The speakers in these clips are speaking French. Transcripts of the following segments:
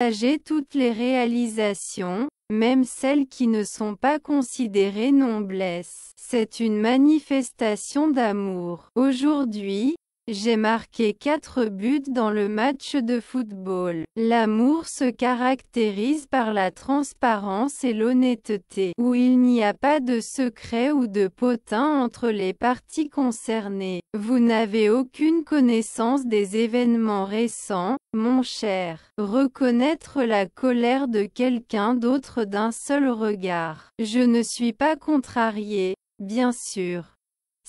Partager toutes les réalisations, même celles qui ne sont pas considérées noblesse. C'est une manifestation d'amour. Aujourd'hui, j'ai marqué 4 buts dans le match de football. L'amour se caractérise par la transparence et l'honnêteté, où il n'y a pas de secret ou de potin entre les parties concernées. Vous n'avez aucune connaissance des événements récents, mon cher. Reconnaître la colère de quelqu'un d'autre d'un seul regard. Je ne suis pas contrarié, bien sûr.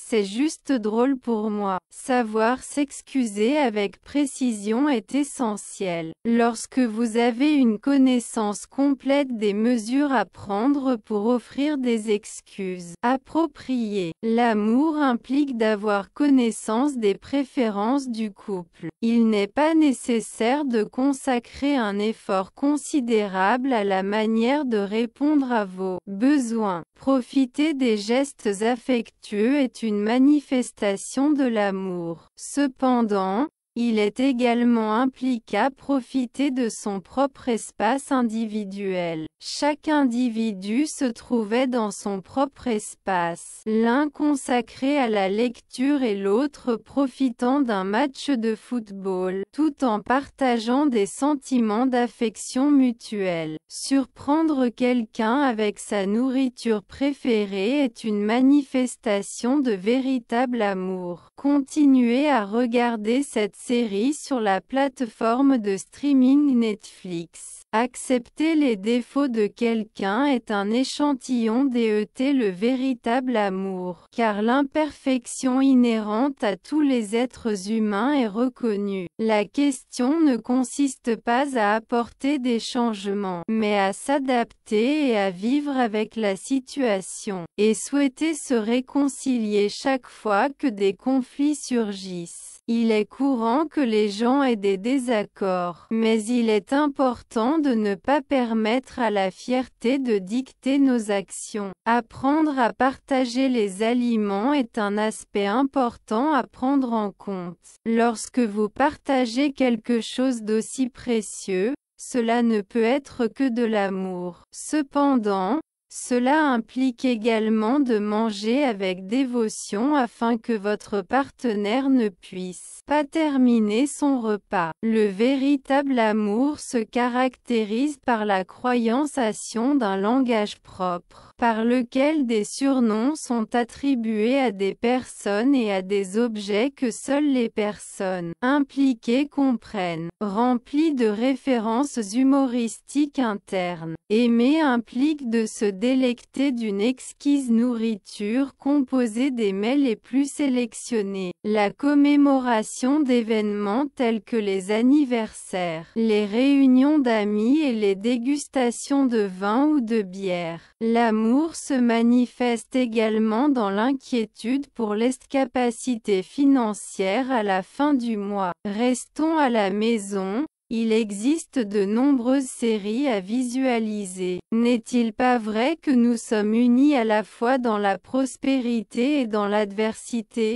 C'est juste drôle pour moi. Savoir s'excuser avec précision est essentiel. Lorsque vous avez une connaissance complète des mesures à prendre pour offrir des excuses appropriées, l'amour implique d'avoir connaissance des préférences du couple. Il n'est pas nécessaire de consacrer un effort considérable à la manière de répondre à vos besoins. Profiter des gestes affectueux est une manifestation de l'amour. Cependant, il est également impliqué à profiter de son propre espace individuel. Chaque individu se trouvait dans son propre espace, l'un consacré à la lecture et l'autre profitant d'un match de football, tout en partageant des sentiments d'affection mutuelle. Surprendre quelqu'un avec sa nourriture préférée est une manifestation de véritable amour. Continuez à regarder cette série sur la plateforme de streaming Netflix. Accepter les défauts de quelqu'un est un échantillon d'ET le véritable amour, car l'imperfection inhérente à tous les êtres humains est reconnue. La question ne consiste pas à apporter des changements, mais à s'adapter et à vivre avec la situation, et souhaiter se réconcilier chaque fois que des conflits surgissent. Il est courant que les gens aient des désaccords, mais il est important de ne pas permettre à la fierté de dicter nos actions. Apprendre à partager les aliments est un aspect important à prendre en compte. Lorsque vous partagez quelque chose d'aussi précieux, cela ne peut être que de l'amour. Cependant, cela implique également de manger avec dévotion afin que votre partenaire ne puisse pas terminer son repas. Le véritable amour se caractérise par la croyance d'un langage propre, par lequel des surnoms sont attribués à des personnes et à des objets que seules les personnes impliquées comprennent. Rempli de références humoristiques internes. Aimer implique de se délecter d'une exquise nourriture composée des mets les plus sélectionnés. La commémoration d'événements tels que les anniversaires, les réunions d'amis et les dégustations de vin ou de bière. L'amour se manifeste également dans l'inquiétude pour l'escapacité financière à la fin du mois. Restons à la maison. Il existe de nombreuses séries à visualiser. N'est-il pas vrai que nous sommes unis à la fois dans la prospérité et dans l'adversité?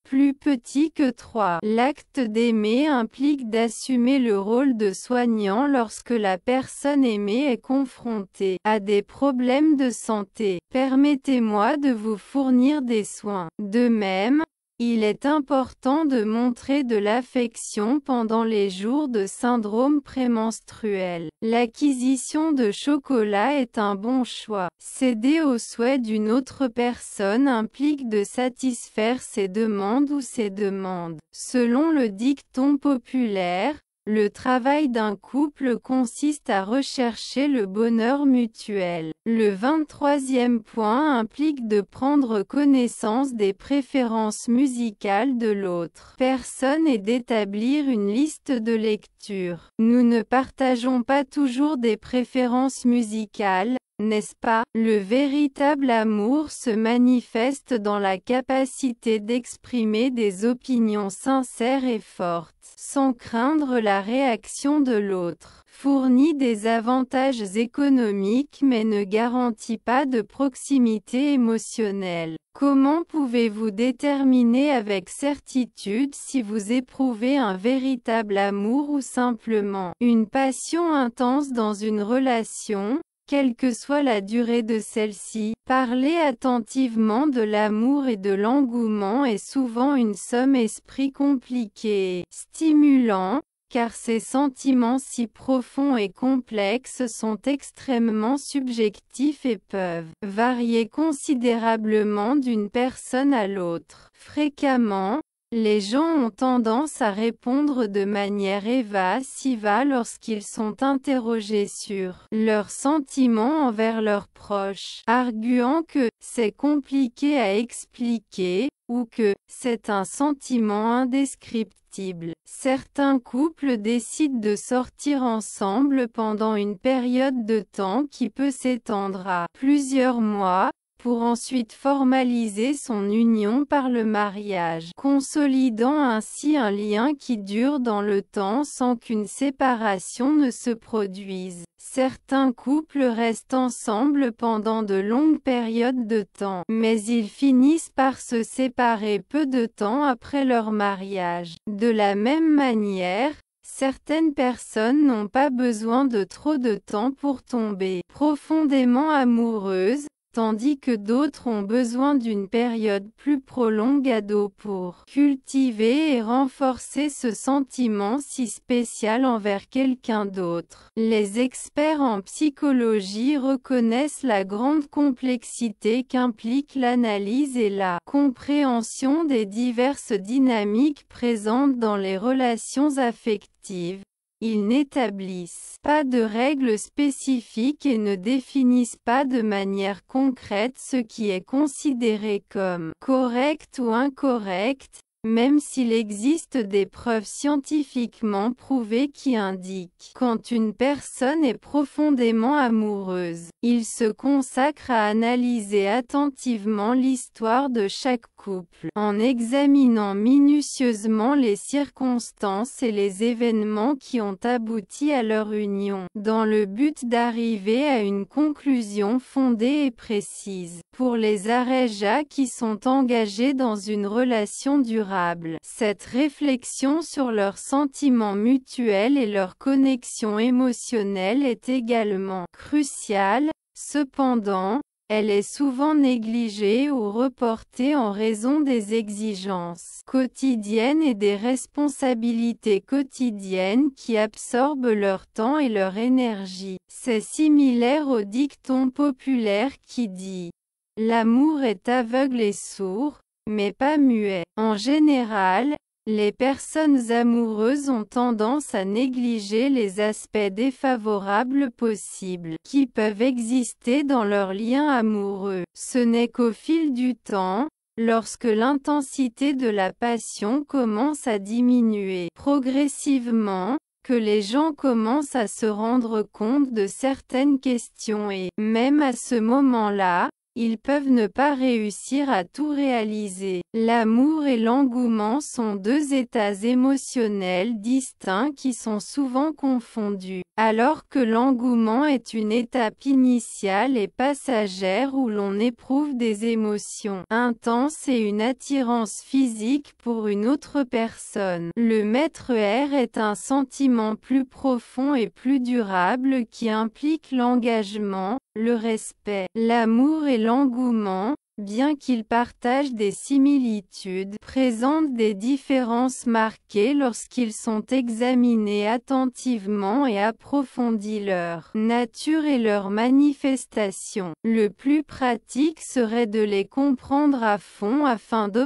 Plus petit que 3. L'acte d'aimer implique d'assumer le rôle de soignant lorsque la personne aimée est confrontée à des problèmes de santé. Permettez-moi de vous fournir des soins. De même, il est important de montrer de l'affection pendant les jours de syndrome prémenstruel. L'acquisition de chocolat est un bon choix. Céder aux souhaits d'une autre personne implique de satisfaire ses demandes ou ses demandes. Selon le dicton populaire, le travail d'un couple consiste à rechercher le bonheur mutuel. Le 23e point implique de prendre connaissance des préférences musicales de l'autre personne et d'établir une liste de lecture. Nous ne partageons pas toujours des préférences musicales, n'est-ce pas? Le véritable amour se manifeste dans la capacité d'exprimer des opinions sincères et fortes, sans craindre la réaction de l'autre. Fournit des avantages économiques mais ne garantit pas de proximité émotionnelle. Comment pouvez-vous déterminer avec certitude si vous éprouvez un véritable amour ou simplement une passion intense dans une relation, quelle que soit la durée de celle-ci? Parler attentivement de l'amour et de l'engouement est souvent une somme esprit compliquée, stimulant, car ces sentiments si profonds et complexes sont extrêmement subjectifs et peuvent varier considérablement d'une personne à l'autre. Fréquemment, les gens ont tendance à répondre de manière évasive lorsqu'ils sont interrogés sur leurs sentiments envers leurs proches, arguant que c'est compliqué à expliquer, ou que c'est un sentiment indescriptible. Certains couples décident de sortir ensemble pendant une période de temps qui peut s'étendre à plusieurs mois, pour ensuite formaliser son union par le mariage, consolidant ainsi un lien qui dure dans le temps sans qu'une séparation ne se produise. Certains couples restent ensemble pendant de longues périodes de temps, mais ils finissent par se séparer peu de temps après leur mariage. De la même manière, certaines personnes n'ont pas besoin de trop de temps pour tomber profondément amoureuses, tandis que d'autres ont besoin d'une période plus prolongée pour cultiver et renforcer ce sentiment si spécial envers quelqu'un d'autre. Les experts en psychologie reconnaissent la grande complexité qu'implique l'analyse et la compréhension des diverses dynamiques présentes dans les relations affectives. Ils n'établissent pas de règles spécifiques et ne définissent pas de manière concrète ce qui est considéré comme correct ou incorrect, même s'il existe des preuves scientifiquement prouvées qui indiquent quand une personne est profondément amoureuse. Il se consacre à analyser attentivement l'histoire de chaque couple, en examinant minutieusement les circonstances et les événements qui ont abouti à leur union, dans le but d'arriver à une conclusion fondée et précise. Pour les Areja qui sont engagés dans une relation durable, cette réflexion sur leurs sentiments mutuels et leur connexion émotionnelle est également cruciale. Cependant, elle est souvent négligée ou reportée en raison des exigences quotidiennes et des responsabilités quotidiennes qui absorbent leur temps et leur énergie. C'est similaire au dicton populaire qui dit « L'amour est aveugle et sourd, mais pas muet ». En général, les personnes amoureuses ont tendance à négliger les aspects défavorables possibles qui peuvent exister dans leur lien amoureux. Ce n'est qu'au fil du temps, lorsque l'intensité de la passion commence à diminuer progressivement, que les gens commencent à se rendre compte de certaines questions et, même à ce moment-là, ils peuvent ne pas réussir à tout réaliser. L'amour et l'engouement sont deux états émotionnels distincts qui sont souvent confondus, alors que l'engouement est une étape initiale et passagère où l'on éprouve des émotions intenses et une attirance physique pour une autre personne. Le maître air est un sentiment plus profond et plus durable qui implique l'engagement, le respect. L'amour et l'engouement, bien qu'ils partagent des similitudes, présentent des différences marquées lorsqu'ils sont examinés attentivement et approfondis leur nature et leur manifestation. Le plus pratique serait de les comprendre à fond afin d'obtenir